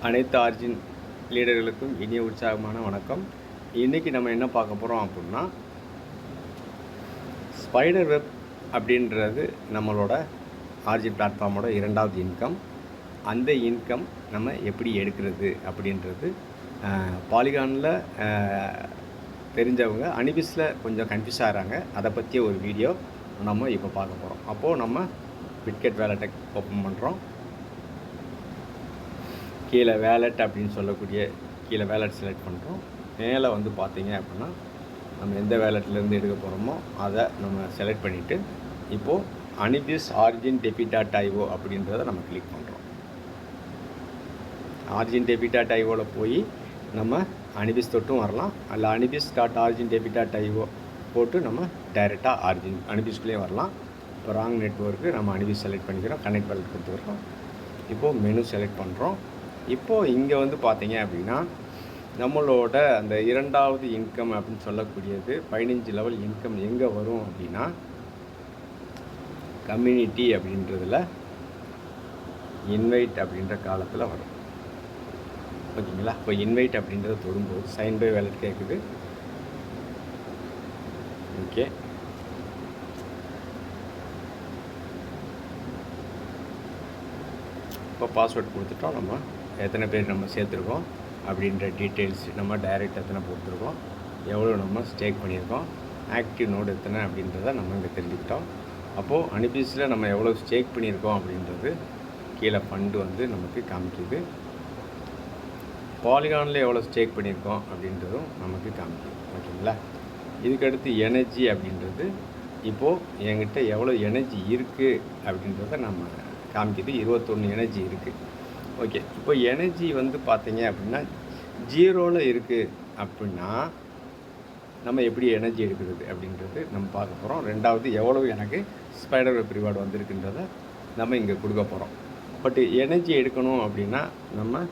அனைத்து ஆர்ஜின் லீடர்களுக்கும் இனிய உற்சாகமான வணக்கம். இன்றைக்கி நம்ம என்ன பார்க்க போகிறோம் அப்படின்னா, ஸ்பைடர் வெப் அப்படின்றது நம்மளோட ஆர்ஜின் பிளாட்ஃபார்மோட இரண்டாவது இன்கம். அந்த இன்கம் நம்ம எப்படி எடுக்கிறது அப்படின்றது பாலிகானில் தெரிஞ்சவங்க அனிபிஸில் கொஞ்சம் கன்ஃபியூஸ் ஆகிறாங்க. அதை பற்றிய ஒரு வீடியோ நம்ம இப்போ பார்க்க போகிறோம். அப்போது நம்ம பிட்கெட் வேலெட்டை ஓப்பன் பண்ணுறோம். கீழே வேலெட் அப்படின்னு சொல்லக்கூடிய கீழே வேலெட் செலக்ட் பண்ணுறோம். மேலே வந்து பார்த்தீங்க அப்படின்னா நம்ம எந்த வேலெட்லேருந்து எடுக்க போகிறோமோ அதை நம்ம செலக்ட் பண்ணிவிட்டு இப்போது அனிபிஸ் ஆர்ஜின் டெபிட்.io அப்படின்றத நம்ம கிளிக் பண்ணுறோம். ஆர்ஜின் டெபிட்.ioவில் போய் நம்ம அனிபிஸ் தொட்டும் வரலாம், அல்ல அனிபிஸ்.ஆர்ஜின் டெபிட்.io போட்டு நம்ம டைரெக்டாக அனிபிஸ்குள்ளேயும் வரலாம். இப்போ ராங் நெட்வொர்க்கு நம்ம அனிபிஸ் செலக்ட் பண்ணிக்கிறோம், கனெக்ட் வேலெட் கொடுத்துக்கிறோம். இப்போது மெனு செலக்ட் பண்ணுறோம். இப்போது இங்கே வந்து பார்த்தீங்க அப்படின்னா நம்மளோட அந்த இரண்டாவது இன்கம் அப்படின்னு சொல்லக்கூடியது 15 லெவல் இன்கம் எங்கே வரும் அப்படின்னா, கம்யூனிட்டி அப்படின்றதில் இன்வைட் அப்படின்ற காலத்தில் வரும். ஓகேங்களா? இப்போ இன்வைட் அப்படின்றத தொடும்போது சைன் பை வேலெட் கேட்குது. ஓகே, இப்போ பாஸ்வேர்ட் கொடுத்துட்டோம். நம்ம எத்தனை பேர் நம்ம சேர்த்துருக்கோம் அப்படின்ற டீட்டெயில்ஸ் நம்ம டைரெக்ட் எத்தனை கொடுத்துருக்கோம், எவ்வளோ நம்ம ஸ்டேக் பண்ணியிருக்கோம், ஆக்டிவ் நோடு எத்தனை அப்படின்றத நம்ம இங்கே தெரிஞ்சுக்கிட்டோம். அப்போது அனிபிஸில் நம்ம எவ்வளோ ஸ்டேக் பண்ணியிருக்கோம் அப்படின்றது கீழே ஃபண்டு வந்து நமக்கு காமிக்குது. பாலிகானில் எவ்வளோ ஸ்டேக் பண்ணியிருக்கோம் அப்படின்றதும் நமக்கு காமிக்குது. ஓகேங்களா? இதுக்கடுத்து எனர்ஜி அப்படின்றது இப்போது என்கிட்ட எவ்வளோ எனர்ஜி இருக்குது அப்படின்றத நம்ம காமிக்குது. 21 எனர்ஜி இருக்குது. ஓகே, இப்போ எனர்ஜி வந்து பார்த்தீங்க அப்படின்னா 0ல் இருக்குது அப்படின்னா நம்ம எப்படி எனர்ஜி எடுக்கிறது அப்படின்றது நம்ம பார்க்க போகிறோம். ரெண்டாவது, எவ்வளவு எனக்கு ஸ்பைடர் வெப் ரிவார்டு வந்திருக்குன்றத நம்ம இங்கே கொடுக்க போகிறோம். பட் எனர்ஜி எடுக்கணும் அப்படின்னா நம்ம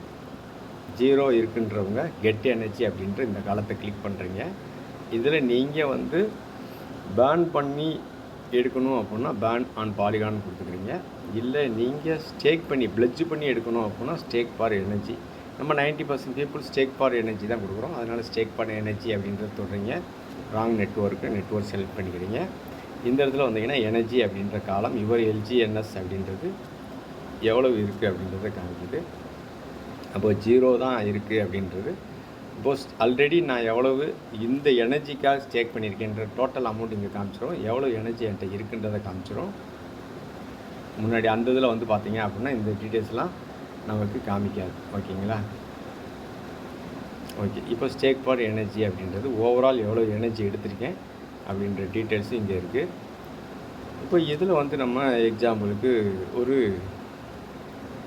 0 இருக்குன்றவங்க கெட் எனர்ஜி அப்படின்ற இந்த காலத்தை கிளிக் பண்ணுறீங்க. இதில் நீங்கள் வந்து பேர்ன் பண்ணி எடுக்கணும் அப்படின்னா பேர்ன் ஆன் பாலிகான் கொடுத்துக்கிறீங்க. இல்லை நீங்கள் ஸ்டேக் பண்ணி பிளட்ஜ் பண்ணி எடுக்கணும் அப்படின்னா ஸ்டேக் ஃபார் எனர்ஜி. நம்ம 90% பீப்புள் ஸ்டேக் ஃபார் எனர்ஜி தான் கொடுக்குறோம். அதனால் ஸ்டேக் ஃபார் எனர்ஜி அப்படின்றது சொல்கிறீங்க. ராங் நெட்வொர்க் செலக்ட் பண்ணிக்கிறீங்க. இந்த இடத்துல வந்தீங்கன்னா எனர்ஜி அப்படின்ற காலம் இவர் எல்ஜிஎன்எஸ் அப்படின்றது எவ்வளவு இருக்குது அப்படின்றத காமிக்குது. அப்போது 0 தான் இருக்குது அப்படின்றது. இப்போது ஆல்ரெடி நான் எவ்வளவு இந்த எனர்ஜிக்காக ஸ்டேக் பண்ணியிருக்கேன்ற டோட்டல் அமௌண்ட் இங்கே காமிச்சிடும். எவ்வளோ எனர்ஜி என்கிட்ட இருக்குன்றதை காமிச்சிடும். முன்னாடி அந்த இதில் வந்து பார்த்தீங்க அப்படின்னா இந்த டீட்டெயில்ஸ்லாம் நமக்கு காமிக்காது. ஓகேங்களா? ஓகே, இப்போ ஸ்டேக் ஃபார் எனர்ஜி அப்படின்றது ஓவரால் எவ்வளோ எனர்ஜி எடுத்திருக்கேன் அப்படின்ற டீட்டெயில்ஸும் இங்கே இருக்குது. இப்போ இதில் வந்து நம்ம எக்ஸாம்பிளுக்கு ஒரு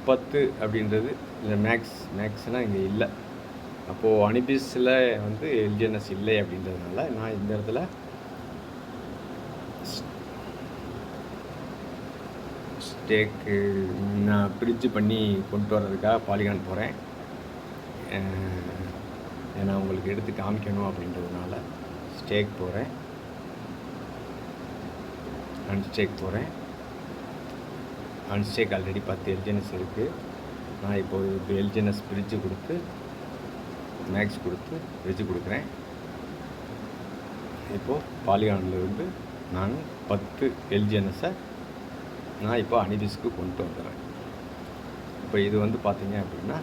10 அப்படின்றது இல்லை, மேக்ஸ்னால் இங்கே இல்லை. அப்போது அனிபிஸில் வந்து எல்ஜிஎன்எஸ் இல்லை அப்படின்றதுனால நான் இந்த இடத்துல ஸ்டேக்கு நான் பிரிட்ஜ் பண்ணி கொண்டு வர்றதுக்காக பாலிகான் போகிறேன். ஏன்னா உங்களுக்கு எடுத்து காமிக்கணும் அப்படின்றதுனால ஸ்டேக் போகிறேன், அன்ஸ்டேக் போகிறேன். அன்ஸ்டேக் ஆல்ரெடி 10 எல்ஜிஎன்எஸ் இருக்குது. நான் இப்போ எல்ஜிஎன்எஸ் பிரிட்ஜு கொடுத்து மேக்ஸ் கொடுத்து பிரிட்ஜு கொடுக்குறேன். இப்போது பாலிகானிலிருந்து நான் 10 எல்ஜிஎன்எஸை நான் இப்போ அனிபிஸ்க்கு கொண்டு வந்துடுறேன். இப்போ இது வந்து பார்த்தீங்க அப்படின்னா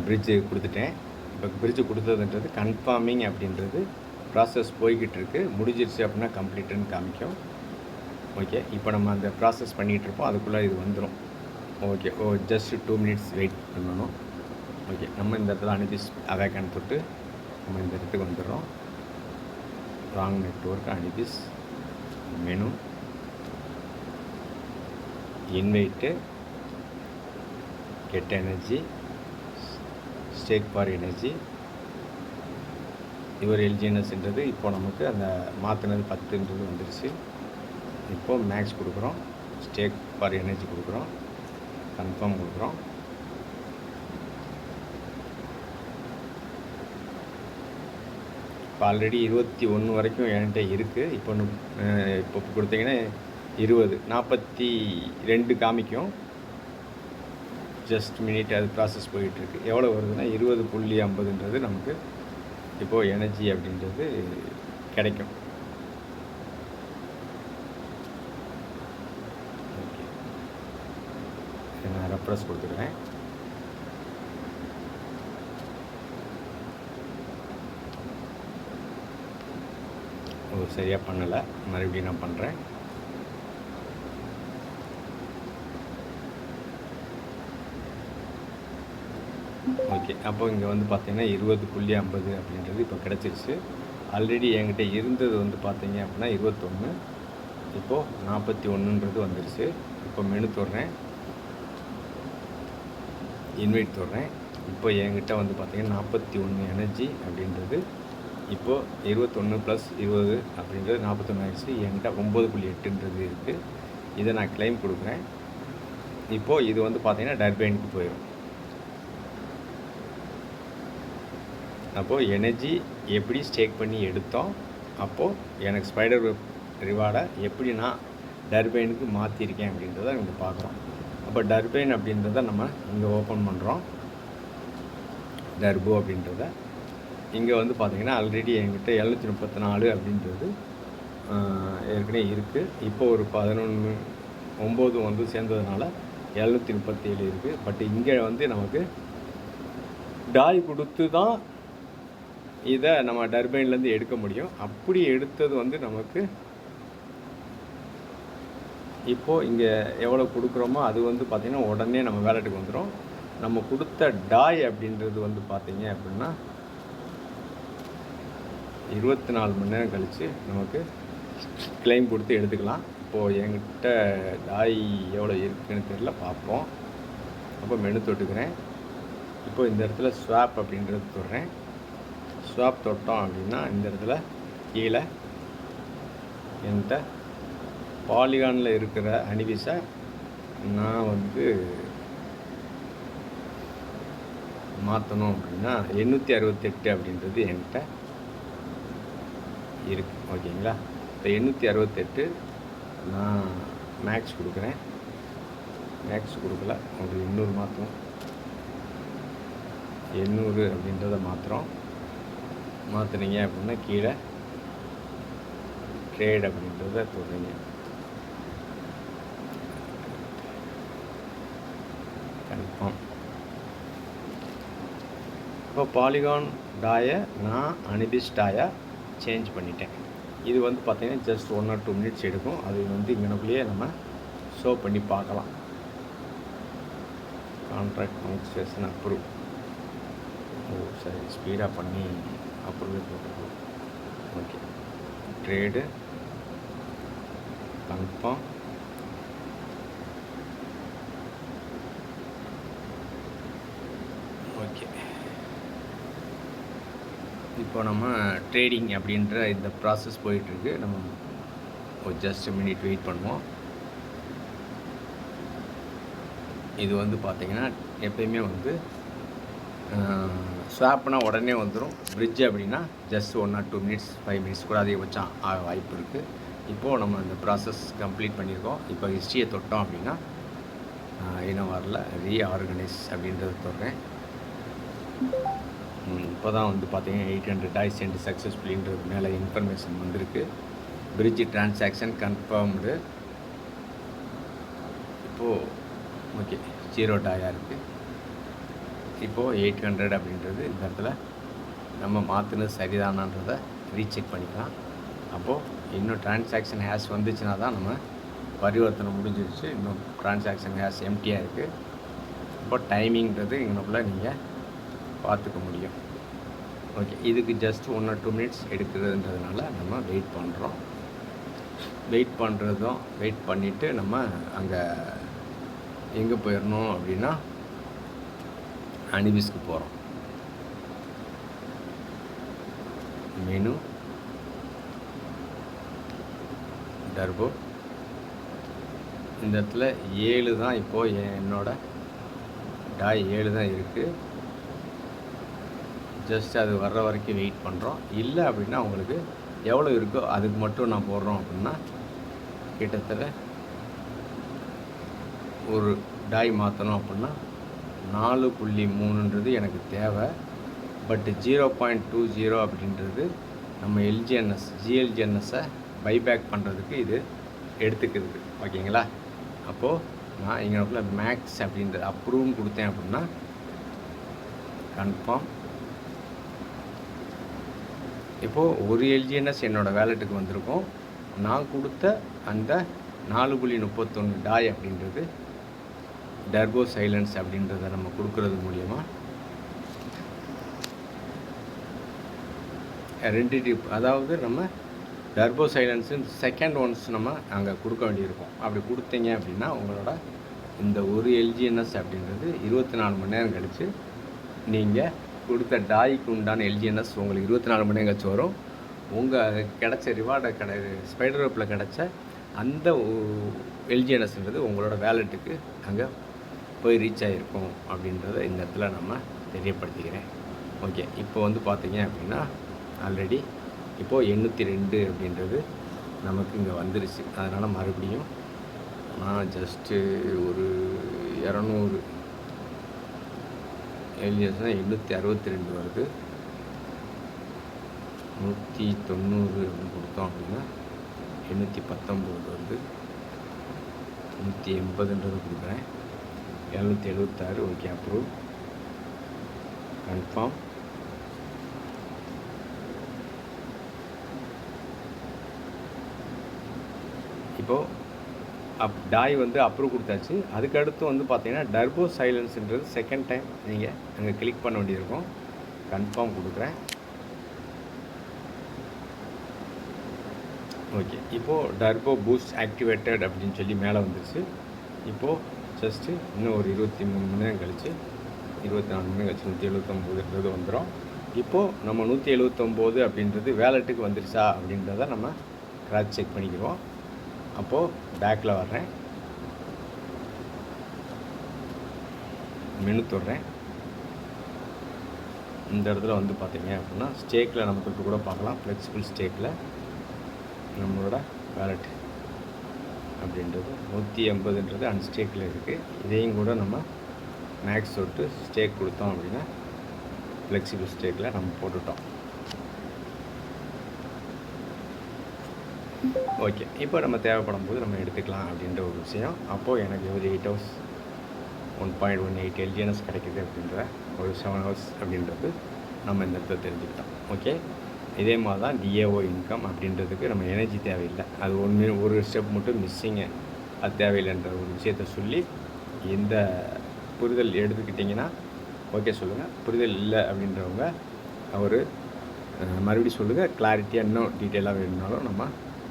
பிரிட்ஜு கொடுத்துட்டேன். இப்போ பிரிட்ஜு கொடுத்ததுன்றது கன்ஃபார்மிங் அப்படின்றது ப்ராசஸ் போய்கிட்டு இருக்குது. முடிஞ்சிருச்சு அப்படின்னா கம்ப்ளீட்டுன்னு காமிக்கும். ஓகே, இப்போ நம்ம அந்த ப்ராசஸ் பண்ணிகிட்ருப்போம், அதுக்குள்ளே இது வந்துடும். ஓகே, ஜஸ்ட் 2 மினிட்ஸ் வெயிட் பண்ணணும். ஓகே, நம்ம இந்த இடத்துல அனிபிஸ் அவேக்கன் தொட்டு நம்ம இந்த இடத்துக்கு வந்துடுறோம். ராங் நெட்வொர்க் அனிபிஸ் menu invite get energy stack for energy இவர் எல்ஜிஎன்எஸ்ன்றது இப்போ நமக்கு அந்த மாற்றினது 10ன்றது வந்துடுச்சு. இப்போது மேக்ஸ் கொடுக்குறோம், ஸ்டேக் ஃபார் எனர்ஜி கொடுக்குறோம், கன்ஃபார்ம் கொடுக்குறோம். இப்போ ஆல்ரெடி 21 வரைக்கும் என்கிட்ட இருக்குது. இப்போ கொடுத்தீங்கன்னா 20 42 காமிக்கும். ஜஸ்ட் மினிட் அது ப்ராசஸ் போயிட்டுருக்கு. எவ்வளோ வருதுன்னா 20.50ன்றது நமக்கு இப்போது எனர்ஜி அப்படின்றது கிடைக்கும். ஓகே, நான் ரெஃப்ரெஷ் கொடுத்துக்கிறேன். சரியாக பண்ணலை, மறுபடியும் நான் பண்ணுறேன். ஓகே, அப்போ இங்கே வந்து பார்த்திங்கன்னா 20.50 அப்படின்றது இப்போ கிடச்சிருச்சு. ஆல்ரெடி என்கிட்ட இருந்தது வந்து பார்த்திங்க அப்படின்னா 21, இப்போது 41ன்றது வந்துருச்சு. இப்போ மெனு தொடுறேன், இன்வைட் தொடுறேன். இப்போ என்கிட்ட வந்து பார்த்திங்கன்னா 41 எனர்ஜி அப்படின்றது இப்போது 21 + 20 அப்படின்றது 41 ஆயிடுச்சு. என்கிட்ட 9.8ன்றது இருக்குது. இதை நான் கிளைம் கொடுக்குறேன். இப்போது இது வந்து பார்த்திங்கன்னா டர்பைனுக்கு போயிடும். அப்போது எனர்ஜி எப்படி ஸ்டேக் பண்ணி எடுத்தோம், அப்போது எனக்கு ஸ்பைடர் வெப் ரிவார்டை எப்படி நான் டர்பைனுக்கு மாற்றிருக்கேன் அப்படின்றத இங்கே பார்க்குறோம். அப்போ டர்பைன் அப்படின்றத நம்ம இங்கே ஓப்பன் பண்ணுறோம். டர்போ அப்படின்றத இங்கே வந்து பார்த்திங்கன்னா ஆல்ரெடி என்கிட்ட 734 அப்படின்றது ஏற்கனவே இருக்குது. இப்போ ஒரு 9 வந்து சேர்ந்ததுனால 737 இருக்குது. பட் இங்கே வந்து நமக்கு டாய் கொடுத்து தான் இதை நம்ம டர்பைன்லேருந்து எடுக்க முடியும். அப்படி எடுத்தது வந்து நமக்கு இப்போது இங்கே எவ்வளோ கொடுக்குறோமோ அது வந்து பார்த்திங்கன்னா உடனே நம்ம வேலெட்டுக்கு வந்துடும். நம்ம கொடுத்த டாய் அப்படின்றது வந்து பார்த்திங்க அப்படின்னா 24 மணி நேரம் கழித்து நமக்கு கிளைம் கொடுத்து எடுத்துக்கலாம். இப்போது என்கிட்ட டாய் எவ்வளோ இருக்குதுன்னு தெரியல, பார்ப்போம். அப்போ மெனு தொட்டுக்கிறேன். இப்போ இந்த இடத்துல ஸ்வாப் அப்படின்றது தொடுறேன். ஸ்வாப் தொட்டோம் அப்படின்னா இந்த இடத்துல கீழே என்கிட்ட பாலிகானில் இருக்கிற அனிவிஸை நான் வந்து மாற்றணும் அப்படின்னா 868 அப்படின்றது என்கிட்ட இருக்குது. ஓகேங்களா, இப்போ 868 நான் மேக்ஸ் கொடுக்குறேன். மேக்ஸ் கொடுக்கல, ஒரு 800 மாற்றணும். 800 அப்படின்றத மாற்றுனீங்க அப்படின்னா கீழே ட்ரேட் அப்படின்றத தொடுறீங்க. கன்ஃபார்ம். இப்போ பாலிகான் டாயை நான் அனிபிஸ் டாயை சேஞ்ச் பண்ணிட்டேன். இது வந்து பார்த்திங்கன்னா ஜஸ்ட் 1 or 2 minutes எடுக்கும். அது வந்து இங்கனக்குள்ளேயே நம்ம ஷோ பண்ணி பார்க்கலாம். Contract conversation approve. சரி, ஸ்பீடாக பண்ணி அப்ரூவே போட்டுருக்கோம். Okay, trade confirm. ஓகே, இப்போ நம்ம ட்ரேடிங் அப்படின்ற இந்த ப்ராசஸ் போயிட்டுருக்கு. நம்ம ஒரு ஜஸ்ட் மினிட் வெயிட் பண்ணுவோம். இது வந்து பார்த்திங்கன்னா எப்பயுமே வந்து ஸ்வாப்னா உடனே வந்துடும். பிரிட்ஜ் அப்படின்னா ஜஸ்ட் 1 or 2 minutes 5 minutes கூட அதிகபட்சம் வாய்ப்பு இருக்குது. இப்போது நம்ம இந்த ப்ராசஸ் கம்ப்ளீட் பண்ணியிருக்கோம். இப்போ ஹிஸ்ட்ரியை தொட்டோம் அப்படின்னா இன்னும் வரல. ரீஆர்கனைஸ் அப்படின்றத தொடுறேன். இப்போ தான் வந்து பார்த்திங்கன்னா 800 டாய் சென்ட் சக்ஸஸ்ஃபுல்லின்றது மேலே இன்ஃபர்மேஷன் வந்திருக்கு. Bridge transaction confirmed. இப்போது ஓகே, 0 டாயாக இருக்குது. இப்போது 800 அப்படின்றது இந்த இடத்துல நம்ம மாற்றினது சரிதானன்றதை ரீசெக் பண்ணிக்கலாம். அப்போது இன்னும் டிரான்சாக்ஷன் ஹேஷ் வந்துச்சுன்னா தான் நம்ம பரிவர்த்தனை முடிஞ்சிருச்சு. இன்னும் டிரான்சாக்ஷன் ஹேஷ் எம்டியாக இருக்குது. இப்போ டைமிங்கிறது இங்கனக்குள்ளே நீங்கள் பார்த்துக்க முடியும். ஓகே, இதுக்கு ஜஸ்ட் 1 or 2 minutes எடுக்கிறதுன்றதுனால நம்ம வெயிட் பண்ணுறோம். வெயிட் பண்ணிவிட்டு நம்ம அங்கே எங்கே போயிடணும் அப்படின்னா அனிபிஸ்க்கு போகிறோம். Menu turbo. இந்த இடத்துல 7 தான் இப்போது என்னோட டாய் 7 தான் இருக்குது. ஜஸ்ட் அது வர்ற வரைக்கும் வெயிட் பண்ணுறோம். இல்லை அப்படின்னா உங்களுக்கு எவ்வளோ இருக்கோ அதுக்கு மட்டும் நான் போடுறோம் அப்படின்னா கிட்டத்தட்ட ஒரு டாய் மாற்றணும் அப்படின்னா 4.3ன்றது எனக்கு தேவை. பட்டு 0.20 அப்படின்றது நம்ம ஜிஎல்ஜிஎன்எஸ்ஸை பைபேக் பண்ணுறதுக்கு இது எடுத்துக்குது. ஓகேங்களா? அப்போது நான் இங்கே மேக்ஸ் அப்படின்ற அப்ரூவ்னு கொடுத்தேன் அப்படின்னா கன்ஃபார்ம். இப்போது ஒரு எல்ஜிஎன்எஸ் என்னோடய வேலெட்டுக்கு வந்திருக்கும். நான் கொடுத்த அந்த 4.31 டாய் அப்படின்றது டர்போ சைலன்ஸ் அப்படின்றத நம்ம கொடுக்கறது மூலிமா 2 டிப், அதாவது நம்ம டர்போ சைலன்ஸு செகண்ட் ஒன்ஸ் நம்ம அங்கே கொடுக்க வேண்டியிருக்கும். அப்படி கொடுத்தீங்க அப்படின்னா உங்களோட இந்த ஒரு எல்ஜிஎன்எஸ் அப்படின்றது 24 மணி நேரம் கழித்து நீங்கள் கொடுத்த டாய்க்கு உண்டான எல்ஜிஎன்எஸ் உங்களுக்கு 24 மணி நேரம் கழிச்சு வரும். உங்கள் கிடச்ச ரிவார்டை ஸ்பைடர் ரோப்பில் கிடச்ச அந்த எல்ஜிஎன்எஸ்ன்றது உங்களோட வேலெட்டுக்கு அங்கே போய் ரீச் ஆகிருக்கும் அப்படின்றத இந்த இடத்துல நம்ம தெரியப்படுத்திக்கிறேன். ஓகே, இப்போ பார்த்தீங்க அப்படின்னா ஆல்ரெடி இப்போது 802 அப்படின்றது நமக்கு இங்கே வந்துருச்சு. அதனால் மறுபடியும் நான் ஜஸ்ட்டு ஒரு 200 எல்ஜிஎஸ்னால் 862 வருது. 190 அப்படின்னு கொடுத்தோம் அப்படின்னா 819 வருது. 180ன்றது கொடுக்குறேன். 776. Okay, approve, confirm. இப்போது டாய் அப்ரூவ் கொடுத்தாச்சு. அதுக்கடுத்து பார்த்தீங்கன்னா டர்போ சைலன்ஸுன்றது செகண்ட் டைம் நீங்கள் அங்கே கிளிக் பண்ண வேண்டியிருக்கும். கன்ஃபார்ம் கொடுக்குறேன். ஓகே, இப்போது டர்போ பூஸ்ட் ஆக்டிவேட்டட் அப்படின்னு சொல்லி மேலே வந்துருச்சு. இப்போது ஜஸ்ட்டு இன்னும் ஒரு 23 மணி நேரம் கழித்து 24 மணி நேரம் கழிச்சு 179ன்றது வந்துடும். இப்போது நம்ம 179 அப்படின்றது வேலெட்டுக்கு வந்துருச்சா அப்படின்றத நம்ம கிராஸ் செக் பண்ணிக்குவோம். அப்போது பேக்கில் வர்றேன், மெனு தொடுறேன். இந்த இடத்துல பார்த்தீங்க அப்படின்னா ஸ்டேக்கில் நமக்கு இப்போ கூட பார்க்கலாம். ஃப்ளெக்சிபிள் ஸ்டேக்கில் நம்மளோட வேலெட் அப்படின்றது 180ன்றது அன்ஸ்டேக்கில் இருக்குது. இதையும் கூட நம்ம மேக்ஸ் தொட்டு ஸ்டேக் கொடுத்தோம் அப்படின்னா ஃப்ளெக்சிபிள் ஸ்டேக்கில் நம்ம போட்டுட்டோம். ஓகே, இப்போ நம்ம தேவைப்படும் போது நம்ம எடுத்துக்கலாம் அப்படின்ற ஒரு விஷயம். அப்போது எனக்கு ஒரு 8 hours 1.18 எல்ஜிஎன்எஸ் கிடைக்குது அப்படின்ற ஒரு 7 hours அப்படின்றது நம்ம இந்த இடத்துல தெரிஞ்சுக்கிட்டோம். ஓகே, இதே மாதிரி தான் டிஏஓ இன்கம் அப்படின்றதுக்கு நம்ம எனர்ஜி தேவையில்லை. அது ஒரு ஸ்டெப் மட்டும் மிஸ்ஸிங்கு, அது தேவையில்லைன்ற ஒரு விஷயத்த சொல்லி இந்த புரிதல் எடுத்துக்கிட்டிங்கன்னா ஓகே சொல்லுங்கள். புரிதல் இல்லை அப்படின்றவங்க அவர் மறுபடியும் சொல்லுங்கள். கிளாரிட்டியாக இன்னும் டீட்டெயிலாக வேணும்னாலும் நம்ம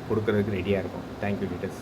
கொடுக்குறதுக்கு ரெடியாக இருக்கும். Thank you details.